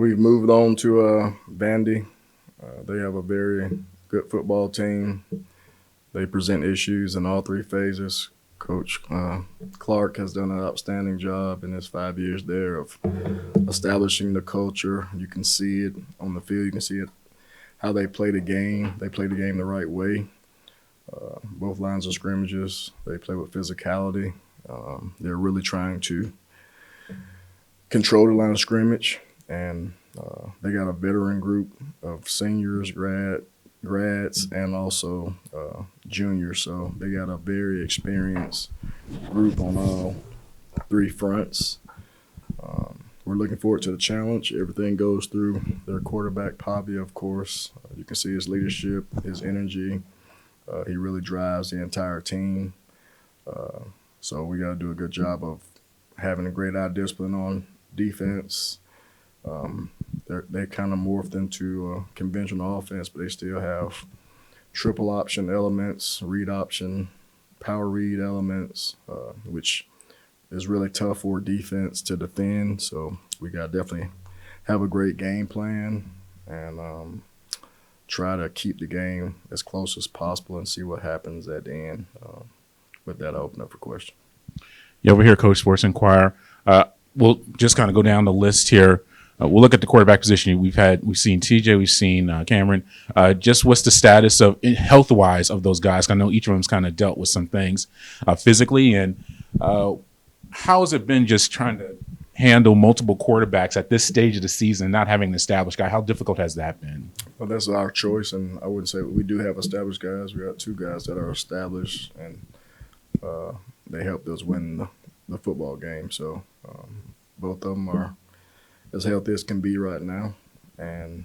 We've moved on to Vandy. They have a very good football team. They present issues in all three phases. Coach Clark has done an outstanding job in his 5 years there of establishing the culture. You can see it on the field. You can see it how they play the game. They play the game the right way. Both lines of scrimmages, they play with physicality. They're really trying to control the line of scrimmage, and they got a veteran group of seniors, grads, and also juniors. So they got a very experienced group on all three fronts. We're looking forward to the challenge. Everything goes through their quarterback, Pavia, of course. You can see his leadership, his energy. He really drives the entire team. So we got to do a good job of having a great eye discipline on defense. They kind of morphed into a conventional offense, but they still have triple option elements, read option, power read elements, which is really tough for defense to defend. So we got to definitely have a great game plan and try to keep the game as close as possible and see what happens at the end. With that, I open up for questions. Yeah, we're here, Coach Sports Inquirer. We'll just kind of go down the list here. We'll look at the quarterback position. We've seen TJ, we've seen Cameron. Just what's the status of health-wise of those guys? I know each of them's kind of dealt with some things physically, and how has it been just trying to handle multiple quarterbacks at this stage of the season, not having an established guy? How difficult has that been? Well, that's our choice, and I wouldn't say we do have established guys. We got two guys that are established, and they helped us win the football game. So both of them are as healthy as can be right now. And,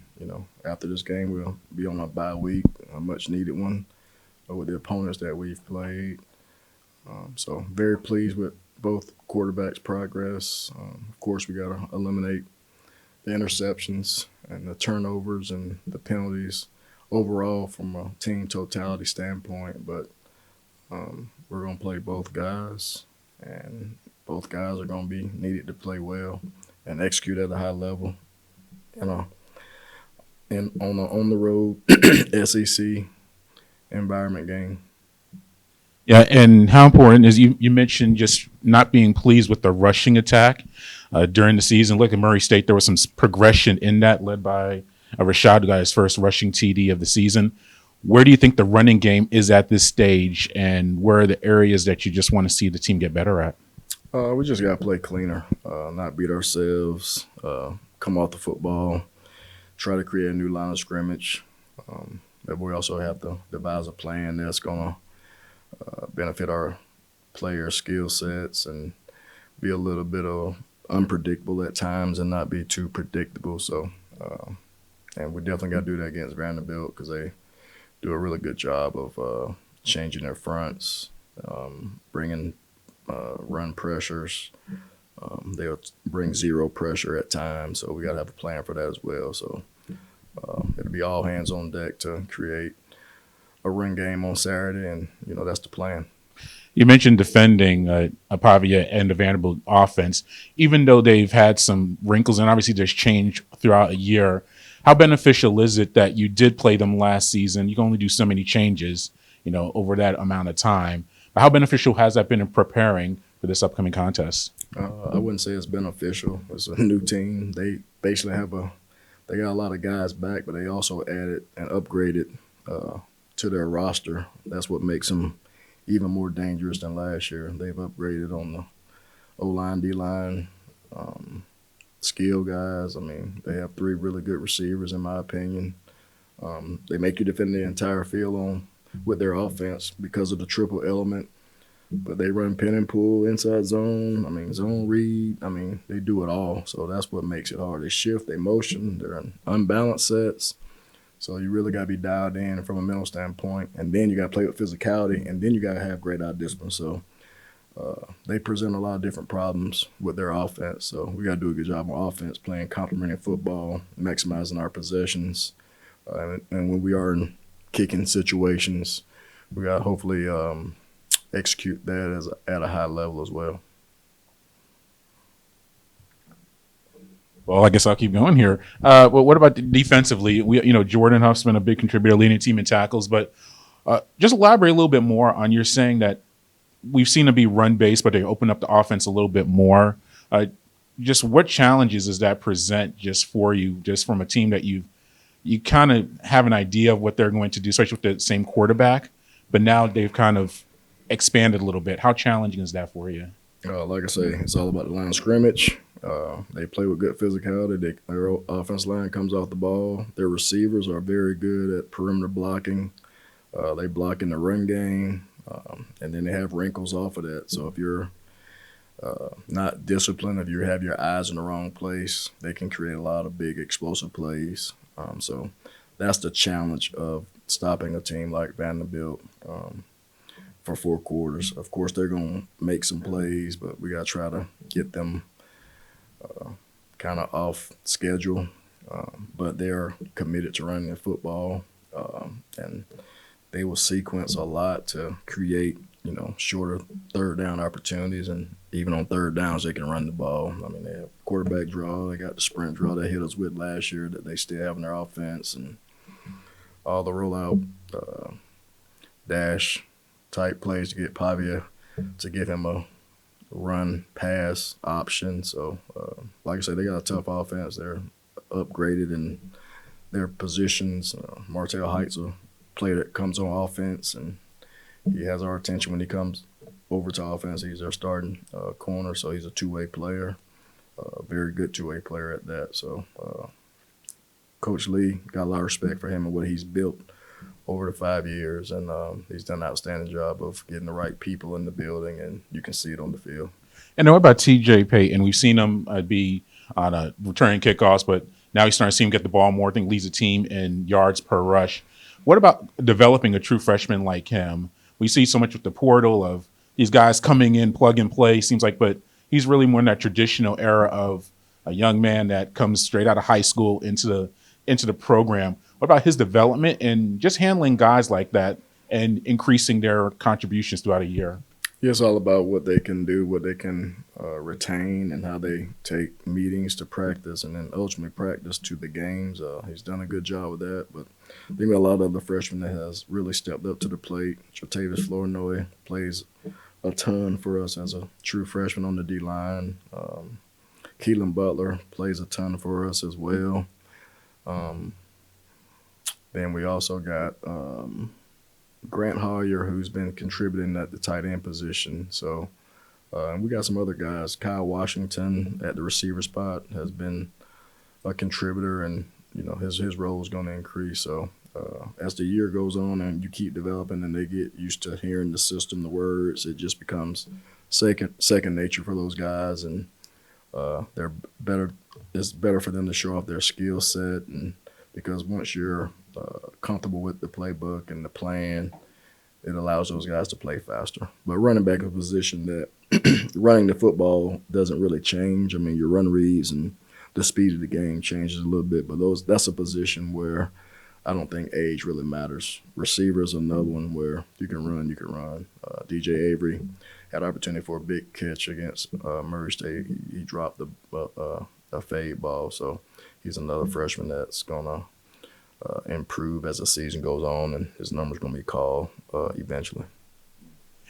after this game, we'll be on a bye week, a much-needed one, with the opponents that we've played. So very pleased with both quarterbacks' progress. Of course, we got to eliminate the interceptions and the turnovers and the penalties overall from a team totality standpoint. But we're going to play both guys, and both guys are going to be needed to play well and execute at a high level, and on the road SEC environment game. Yeah, and how important is you mentioned just not being pleased with the rushing attack during the season. Look at Murray State, there was some progression in that, led by Rashad, who got his first rushing TD of the season. Where do you think the running game is at this stage, and where are the areas that you just want to see the team get better at? We just got to play cleaner, not beat ourselves, come off the football, try to create a new line of scrimmage. But we also have to devise a plan that's going to benefit our player skill sets and be a little bit unpredictable at times and not be too predictable. So, and we definitely got to do that against Vanderbilt because they do a really good job of changing their fronts, bringing run pressures. They'll bring zero pressure at times, so we got to have a plan for that as well. So it'll be all hands on deck to create a run game on Saturday, and that's the plan. You mentioned defending Pavia and the Vanderbilt offense. Even though they've had some wrinkles and obviously there's change throughout a year, how beneficial is it that you did play them last season? You can only do so many changes, over that amount of time. But how beneficial has that been in preparing for this upcoming contest? I wouldn't say it's beneficial. It's a new team. They basically they got a lot of guys back, but they also added and upgraded to their roster. That's what makes them even more dangerous than last year. They've upgraded on the O-line, D-line, skill guys. I mean, they have three really good receivers, in my opinion. They make you defend the entire field with their offense because of the triple element. But they run pin and pull, inside zone, zone read. They do it all. So that's what makes it hard. They shift, they motion, they're in unbalanced sets. So you really got to be dialed in from a mental standpoint. And then you got to play with physicality, and then you got to have great eye discipline. So they present a lot of different problems with their offense. So we got to do a good job on offense, playing complementary football, maximizing our possessions. And when we are in kicking situations, we got to hopefully execute that at a high level as well. Well, I guess I'll keep going here. Well, what about defensively? Jordan Huff's been a big contributor, leading the team in tackles, but just elaborate a little bit more on you're saying that we've seen them be run based, but they open up the offense a little bit more. Just what challenges does that present just for you, just from a team that you kind of have an idea of what they're going to do, especially with the same quarterback, but now they've kind of expanded a little bit. How challenging is that for you? Like I say, it's all about the line of scrimmage. They play with good physicality. Their offensive line comes off the ball. Their receivers are very good at perimeter blocking. They block in the run game, and then they have wrinkles off of that. So if you're not disciplined, if you have your eyes in the wrong place, they can create a lot of big explosive plays. So that's the challenge of stopping a team like Vanderbilt for 4 quarters. Of course, they're going to make some plays, but we got to try to get them kind of off schedule. But they're committed to running the football, and they will sequence a lot to create, shorter third down opportunities. And even on third downs, they can run the ball. I mean, they have quarterback draw. They got the sprint draw they hit us with last year that they still have in their offense, and all the rollout dash type plays to get Pavia to give him a run pass option. So, like I said, they got a tough offense. They're upgraded in their positions. Martell Height's a player that comes on offense, and he has our attention when he comes over to offense. He's our starting corner, so he's a two-way player, a very good two-way player at that. So, Coach Lee got a lot of respect for him and what he's built over the 5 years, and he's done an outstanding job of getting the right people in the building, and you can see it on the field. And what about TJ Payton? We've seen him be on a returning kickoffs, but now he's starting to see him get the ball more. I think leads the team in yards per rush. What about developing a true freshman like him? We see so much with the portal of these guys coming in, plug and play, seems like, but he's really more in that traditional era of a young man that comes straight out of high school into the program. What about his development and just handling guys like that and increasing their contributions throughout a year? Yeah, it's all about what they can do, what they can retain, and how they take meetings to practice and then ultimately practice to the games. He's done a good job with that, but I think a lot of the freshmen that has really stepped up to the plate. Jatavis Flournoy plays a ton for us as a true freshman on the D-line. Keelan Butler plays a ton for us as well. Then we also got Grant Hoyer, who's been contributing at the tight end position. So we got some other guys. Kyle Washington at the receiver spot has been a contributor, and his role is going to increase. So as the year goes on and you keep developing and they get used to hearing the system, the words, it just becomes second nature for those guys, and they're better. It's better for them to show off their skill set, and because once you're comfortable with the playbook and the plan, it allows those guys to play faster. But running back is a position that running the football doesn't really change. I mean, your run reads and the speed of the game changes a little bit, but that's a position where I don't think age really matters. Receiver is another one where you can run. DJ Avery had opportunity for a big catch against Murray State. He dropped a fade ball, so he's another freshman that's going to improve as the season goes on, and his number's going to be called eventually.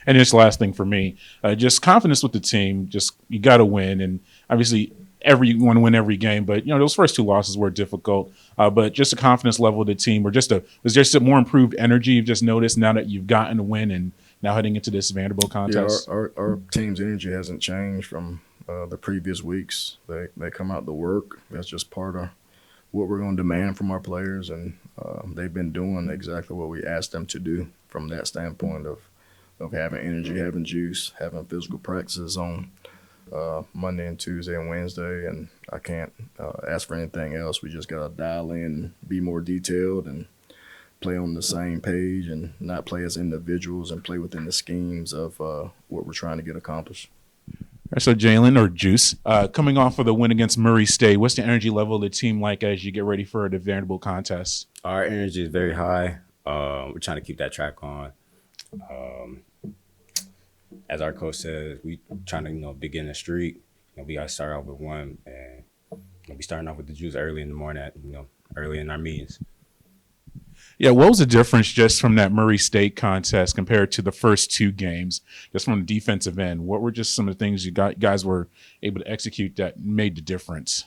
And this last thing for me, just confidence with the team. Just you got to win, and obviously you want to win every game. But those first 2 losses were difficult. But just the confidence level of the team, or was there just a more improved energy you've just noticed now that you've gotten a win and now heading into this Vanderbilt contest? Yeah, our team's energy hasn't changed from the previous weeks. They come out to work. That's just part of what we're going to demand from our players, and they've been doing exactly what we asked them to do from that standpoint of having energy, having juice, having physical practices on Monday and Tuesday and Wednesday, and I can't ask for anything else. We just got to dial in, be more detailed, and play on the same page and not play as individuals and play within the schemes of what we're trying to get accomplished. So Jaylen, or Juice, coming off of the win against Murray State, what's the energy level of the team like as you get ready for the Vanderbilt contest? Our energy is very high. We're trying to keep that track on. As our coach says, we trying to begin a streak. We got to start out with one, and We'll be starting off with the juice early in the morning, early in our meetings. Yeah, what was the difference just from that Murray State contest compared to the first two games, just from the defensive end? What were just some of the things guys were able to execute that made the difference?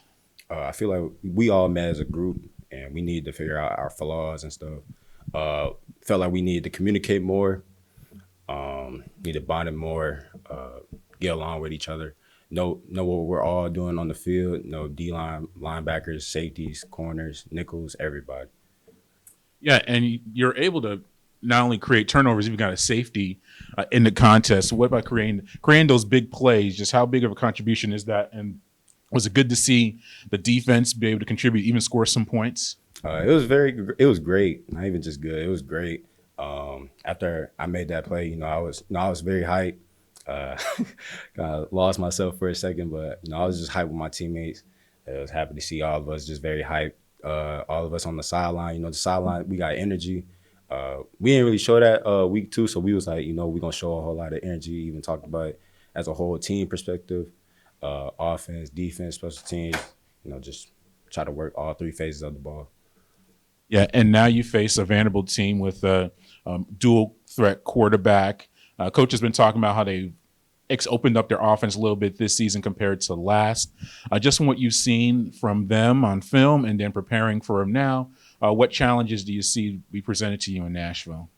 I feel like we all met as a group, and we needed to figure out our flaws and stuff. Felt like we needed to communicate more, need to bond it more, get along with each other, know what we're all doing on the field, know D-line, linebackers, safeties, corners, nickels, everybody. Yeah, and you're able to not only create turnovers, you've got a safety in the contest. So what about creating those big plays? Just how big of a contribution is that? And was it good to see the defense be able to contribute, even score some points? It was great. Not even just good. It was great. After I made that play, I was very hyped. Kind of lost myself for a second, but I was just hyped with my teammates. I was happy to see all of us just very hyped. All of us on the sideline, the sideline, we got energy. We didn't really show that week 2, so we was like, we're gonna show a whole lot of energy. Even talked about it as a whole team perspective, offense, defense, special teams. Just try to work all 3 phases of the ball. Yeah, and now you face a Vanderbilt team with a dual threat quarterback. Coach has been talking about how they've opened up their offense a little bit this season compared to last. Just from what you've seen from them on film and then preparing for them now, what challenges do you see be presented to you in Nashville?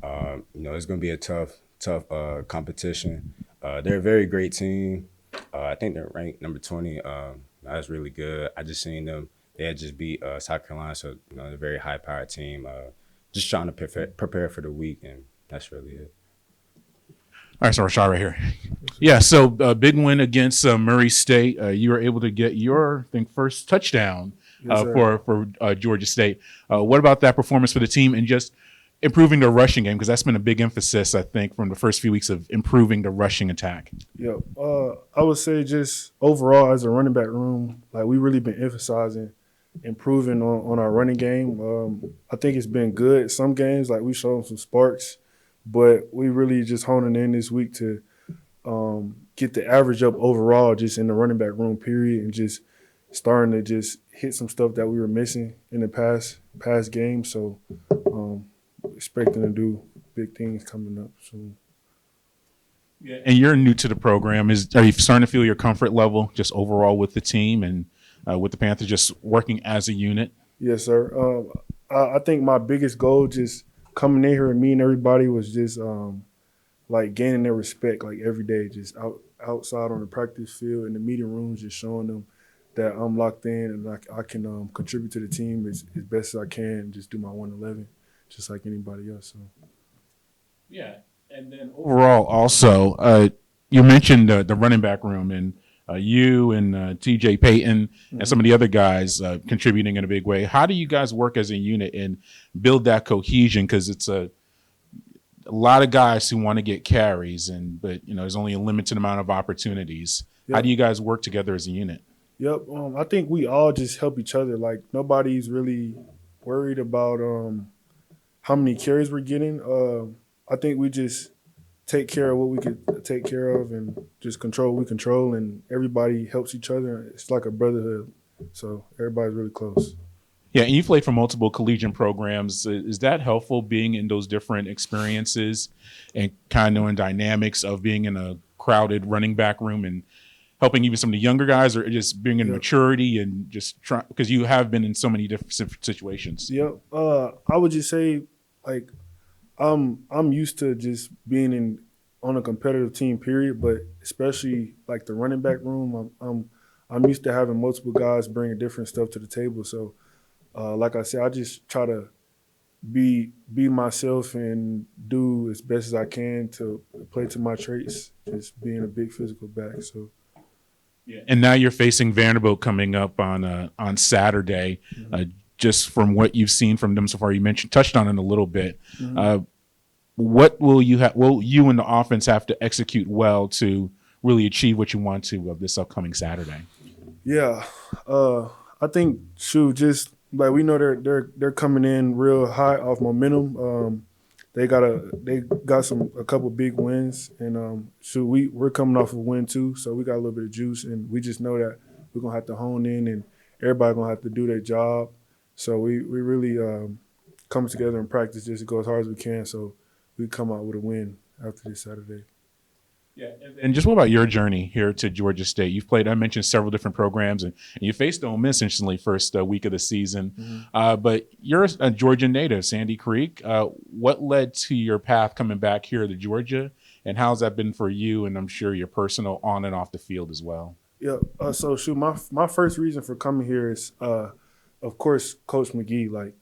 It's going to be a tough competition. They're a very great team. I think they're ranked number 20. That's really good. I just seen them. They had just beat South Carolina, so they're a very high-powered team. Just trying to prepare for the week, and that's really it. All right, so Rashad right here. Yeah, so big win against Murray State. You were able to get your, I think, first touchdown for Georgia State. What about that performance for the team and just improving the rushing game? Because that's been a big emphasis, I think, from the first few weeks of improving the rushing attack. Yeah, I would say just overall as a running back room, like we really been emphasizing improving on our running game. I think it's been good. Some games, like we showed some sparks, but we really just honing in this week to get the average up overall just in the running back room period and just starting to just hit some stuff that we were missing in the past game. So expecting to do big things coming up soon. Yeah. And you're new to the program. Are you starting to feel your comfort level just overall with the team and with the Panthers just working as a unit? Yes, sir. I think my biggest goal just coming in here and meeting everybody was just like gaining their respect like every day, just outside on the practice field in the meeting rooms, just showing them that I'm locked in and I can contribute to the team as best as I can and just do my 111 just like anybody else. So. Yeah, and then overall also, you mentioned the running back room and you and TJ Payton and some of the other guys contributing in a big way. How do you guys work as a unit and build that cohesion? Because it's a lot of guys who want to get carries, but there's only a limited amount of opportunities. Yep. How do you guys work together as a unit? Yep, I think we all just help each other. Like nobody's really worried about how many carries we're getting. I think we just take care of what we could take care of and just control what we control, and everybody helps each other. It's like a brotherhood, so everybody's really close. Yeah, and you played for multiple collegiate programs. Is that helpful, being in those different experiences and kind of knowing dynamics of being in a crowded running back room and helping even some of the younger guys, or just being in maturity and just trying, because you have been in so many different situations? Yep. I would just say, like, I'm used to just being on a competitive team, period. But especially like the running back room, I'm used to having multiple guys bringing different stuff to the table. So, like I said, I just try to be myself and do as best as I can to play to my traits, just being a big physical back. So. Yeah. And now you're facing Vanderbilt coming up on Saturday. Mm-hmm. Just from what you've seen from them so far, touched on it a little bit. Mm-hmm. What will you and the offense have to execute well to really achieve what you want to of this upcoming Saturday? Yeah, I think just like we know they're coming in real high off momentum. They got a couple big wins, and we're coming off a win too, so we got a little bit of juice, and we just know that we're gonna have to hone in everybody gonna have to do their job. So we really come together and practice just to go as hard as we can. So we come out with a win after this Saturday. Yeah, and just what about your journey here to Georgia State? You've played, I mentioned, several different programs, and you faced Ole Miss instantly first week of the season. But you're a Georgia native, Sandy Creek. What led to your path coming back here to Georgia, and how's that been for you? And I'm sure your personal on and off the field as well. Yeah. So shoot, my first reason for coming here is, of course, Coach McGee. Like,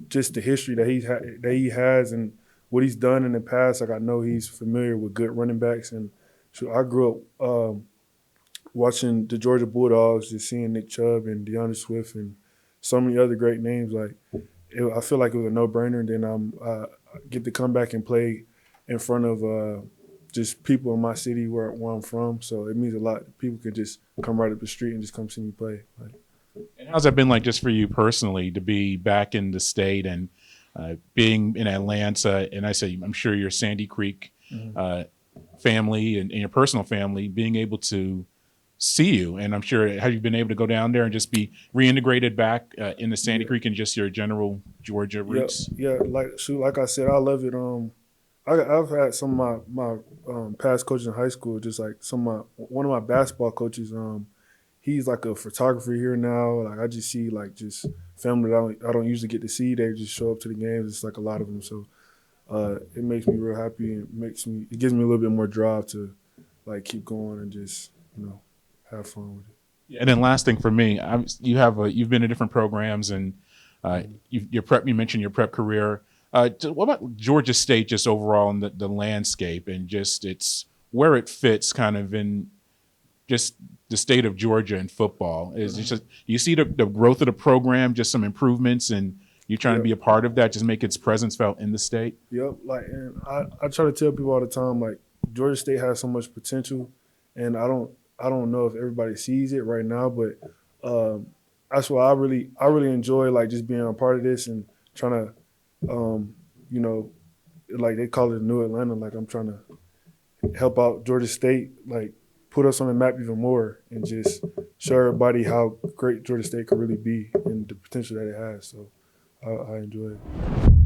just the history that he has and what he's done in the past. Like, I know he's familiar with good running backs, and so I grew up watching the Georgia Bulldogs, just seeing Nick Chubb and DeAndre Swift and so many other great names. Like, I feel like it was a no-brainer. And then I get to come back and play in front of just people in my city where I'm from. So it means a lot. People can just come right up the street and just come see me play. Like, and how's that been like just for you personally to be back in the state and being in Atlanta? And I'm sure your Sandy Creek family and your personal family being able to see you. And I'm sure, have you been able to go down there and just be reintegrated back in the Sandy Creek and just your general Georgia roots? Yeah. Like I said, I love it. I've had some of my past coaches in high school, just like one of my basketball coaches. He's like a photographer here now. Like, I just see like just family that I don't usually get to see. They just show up to the games. It's like a lot of them. So it makes me real happy, and it gives me a little bit more drive to like keep going and just have fun with it. And then last thing for me, you've been in different programs, and you mentioned your prep career. What about Georgia State just overall in the landscape and just it's where it fits kind of in just the state of Georgia in football? Is it just, you see the growth of the program, just some improvements, and you trying to be a part of that, just make its presence felt in the state? Yep. Like, and I try to tell people all the time, like, Georgia State has so much potential, and I don't know if everybody sees it right now, but that's why I really enjoy like just being a part of this and trying to, like they call it New Atlanta. Like, I'm trying to help out Georgia State, like put us on the map even more, and just show everybody how great Georgia State could really be and the potential that it has. So I enjoy it.